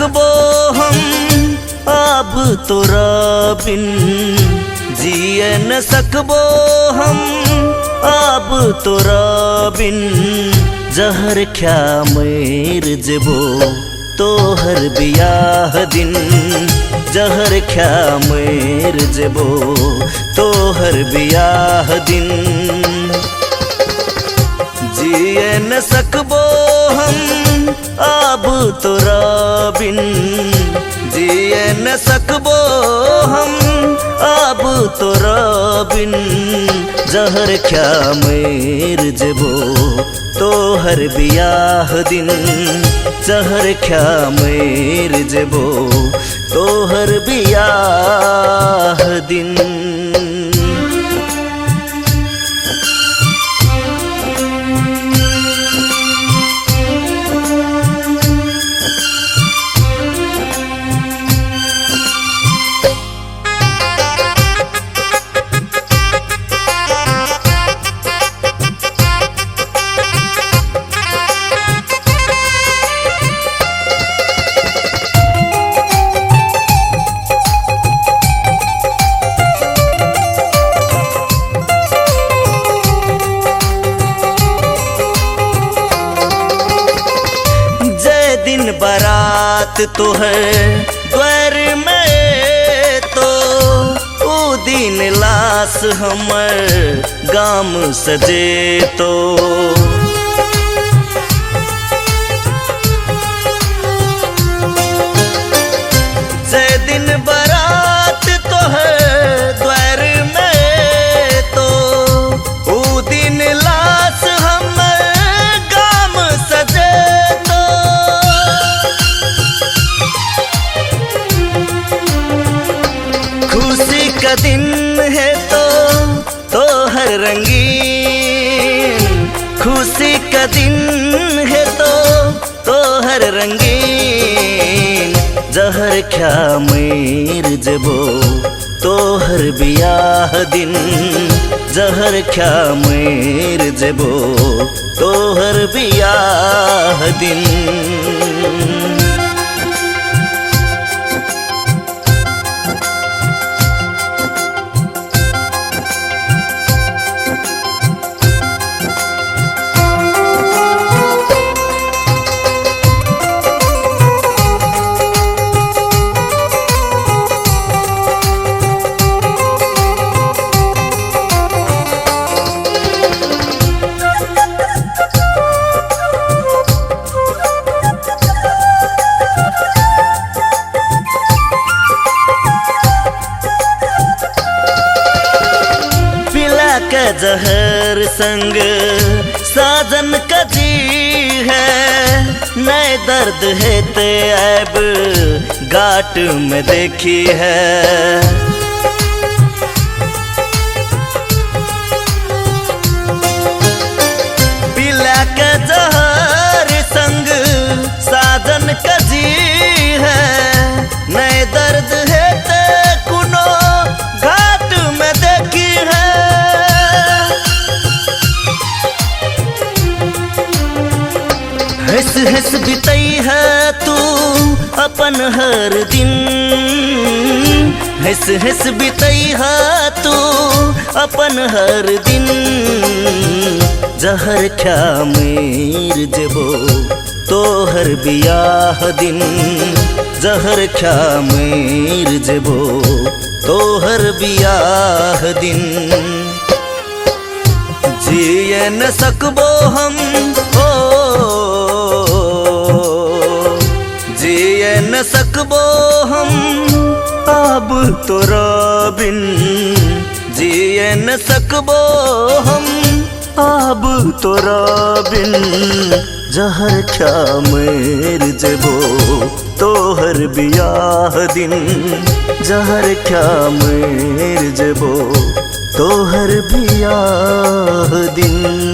सकबो हम अब तोरा बिन, जिए न सकबो हम अब तोरा बिन। जहर खा मर जेबो तोहर बियाह दिन, जहर खा मर जेबो तोहर बियाह दिन। जिए न सकबो हम अब तोरा बिन, जिए न सकबो हम अब तोरा बिन। जहर खा मर जेबो तोहर बियाह दिन, जहर खा मर जेबो तोहर बियाह दिन। दिन बारात तो है द्वार में, तो ओ दिन लाश हमर गाम सजे तो। जय दिन बारात तो है द्वार में, तो ओ दिन लाश हमर गाम सजे। खुशी का दिन है तो हर रंगीन, खुशी का दिन है तो हर रंगीन। जहर खा मर जेबो तोहर बियाह दिन, जहर खा मर जेबो तोहर बियाह दिन। का जहर संग साजन का जी है, नए दर्द है ते ऐब गाट में देखी है। पिला का जहर संग साजन का जी है, नए दर्द है ते कुनो घाट में देखी है। हंस हंस बिताई है तू अपन हर दिन, हंस हंस बिताई है तू अपन हर दिन। जहर खा मर जेबो तोहर बियाह दिन, जहर खा मर जेबो तोहर बियाह दिन। जिए न सकबो हम जिए न सकबो हम अब तोरा बिन, जिए न सकबो हम अब तोरा बिन। जहर खा मर जेबो तोहर बियाह दिन, जहर खा मर जेबो तोहर बियाह दिन।